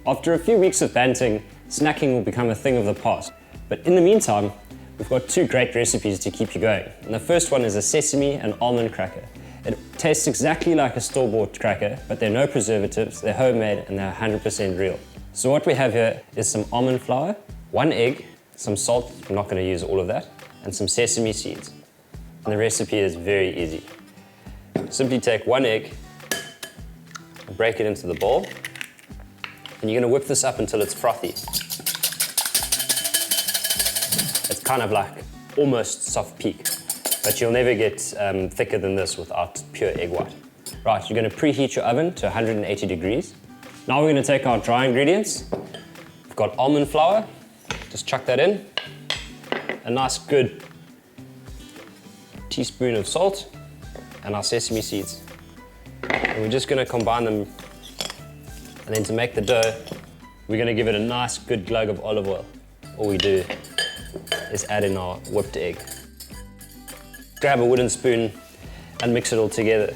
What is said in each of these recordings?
After a few weeks of banting, snacking will become a thing of the past. But in the meantime, we've got two great recipes to keep you going. And the first one is a sesame and almond cracker. It tastes exactly like a store-bought cracker, but there are no preservatives, they're homemade, and they're 100% real. So what we have here is some almond flour, 1 egg, some salt, I'm not going to use all of that, and some sesame seeds. And the recipe is very easy. Simply take 1 egg, break it into the bowl, and you're going to whip this up until it's frothy. It's kind of like almost soft peak, but you'll never get thicker than this without pure egg white. Right, you're going to preheat your oven to 180 degrees. Now we're going to take our dry ingredients. We've got almond flour, just chuck that in. A nice good teaspoon of salt, and our sesame seeds. And we're just going to combine them, and then to make the dough, we're going to give it a nice good glug of olive oil. All we do is add in our whipped egg. Grab a wooden spoon and mix it all together.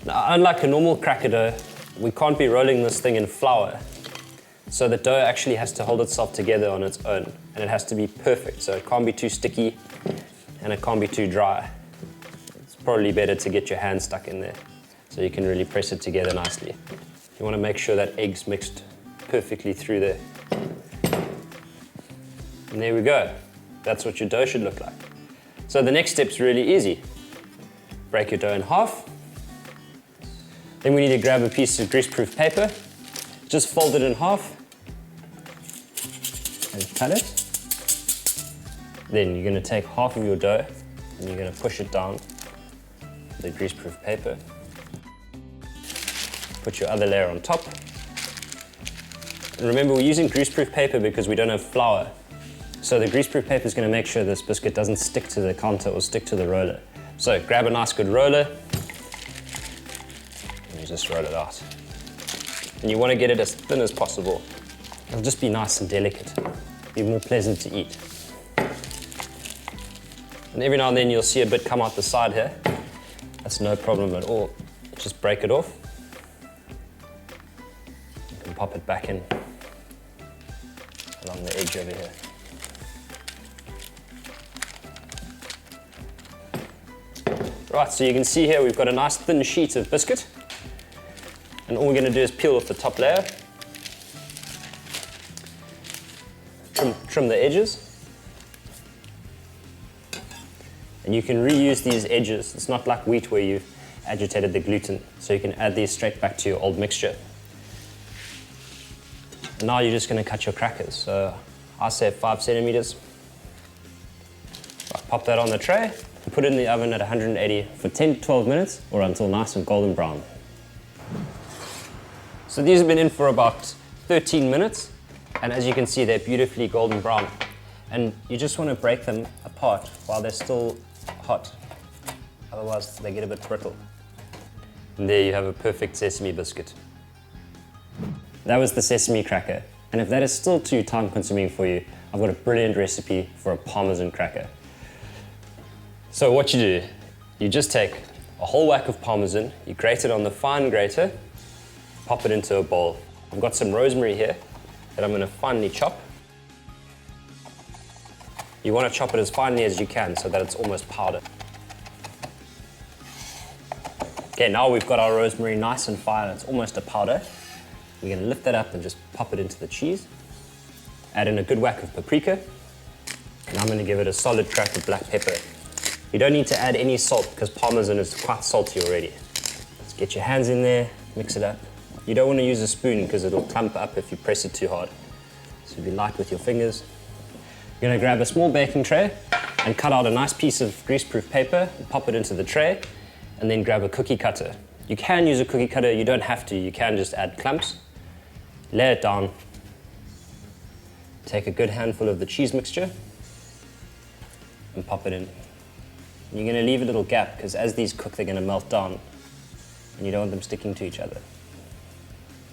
Now, unlike a normal cracker dough, we can't be rolling this thing in flour. So the dough actually has to hold itself together on its own, and it has to be perfect. So it can't be too sticky, and it can't be too dry. It's probably better to get your hand stuck in there, so you can really press it together nicely. You want to make sure that egg's mixed perfectly through there. And there we go. That's what your dough should look like. So the next step's really easy. Break your dough in half. Then we need to grab a piece of greaseproof paper. Just fold it in half and cut it. Then you're going to take half of your dough and you're going to push it down with the greaseproof paper. Put your other layer on top. And remember, we're using greaseproof paper because we don't have flour. So the greaseproof paper is going to make sure this biscuit doesn't stick to the counter or stick to the roller. So grab a nice good roller and you just roll it out. And you want to get it as thin as possible. It'll just be nice and delicate, be more pleasant to eat. And every now and then you'll see a bit come out the side here. That's no problem at all. Just break it off. You can pop it back in along the edge over here. Right, so you can see here we've got a nice thin sheet of biscuit. And all we're going to do is peel off the top layer. Trim the edges. And you can reuse these edges. It's not like wheat where you've agitated the gluten. So you can add these straight back to your old mixture. And now you're just going to cut your crackers. So I say 5 centimeters. Right, pop that on the tray and put it in the oven at 180 for 10 to 12 minutes or until nice and golden brown. So these have been in for about 13 minutes. And as you can see, they're beautifully golden brown. And you just want to break them apart while they're still hot. Otherwise, they get a bit brittle. And there you have a perfect sesame biscuit. That was the sesame cracker. And if that is still too time consuming for you, I've got a brilliant recipe for a Parmesan cracker. So what you do, you just take a whole whack of Parmesan, you grate it on the fine grater, pop it into a bowl. I've got some rosemary here that I'm going to finely chop. You want to chop it as finely as you can so that it's almost powder. Okay, now we've got our rosemary nice and fine, it's almost a powder. We're going to lift that up and just pop it into the cheese. Add in a good whack of paprika. And I'm going to give it a solid crack of black pepper. You don't need to add any salt because Parmesan is quite salty already. Just get your hands in there, mix it up. You don't want to use a spoon because it'll clump up if you press it too hard. So be light with your fingers. You're going to grab a small baking tray and cut out a nice piece of greaseproof paper and pop it into the tray, and then grab a cookie cutter. You can use a cookie cutter, you don't have to, you can just add clumps. Lay it down. Take a good handful of the cheese mixture and pop it in. And you're going to leave a little gap because as these cook, they're going to melt down and you don't want them sticking to each other.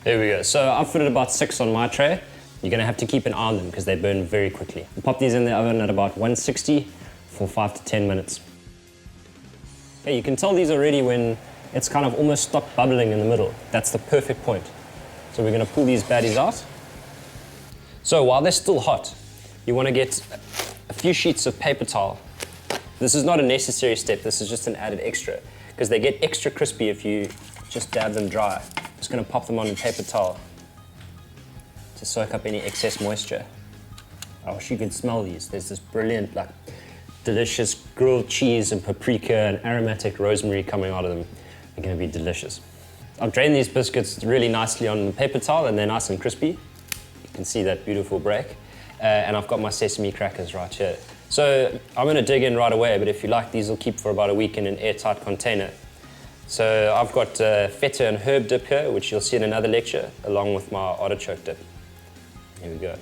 There we go. So I've put about 6 on my tray. You're going to have to keep an eye on them because they burn very quickly. Pop these in the oven at about 160 for 5 to 10 minutes. Okay, you can tell these already when it's kind of almost stopped bubbling in the middle. That's the perfect point. So we're gonna pull these baddies out. So while they're still hot, you wanna get a few sheets of paper towel. This is not a necessary step, this is just an added extra, because they get extra crispy if you just dab them dry. Just gonna pop them on a paper towel to soak up any excess moisture. I wish you could smell these. There's this brilliant, like, delicious grilled cheese and paprika and aromatic rosemary coming out of them. They're gonna be delicious. I've drained these biscuits really nicely on the paper towel and they're nice and crispy. You can see that beautiful break. And I've got my sesame crackers right here. So I'm gonna dig in right away, but if you like, these will keep for about a week in an airtight container. So I've got feta and herb dip here, which you'll see in another lecture, along with my artichoke dip. Here we go.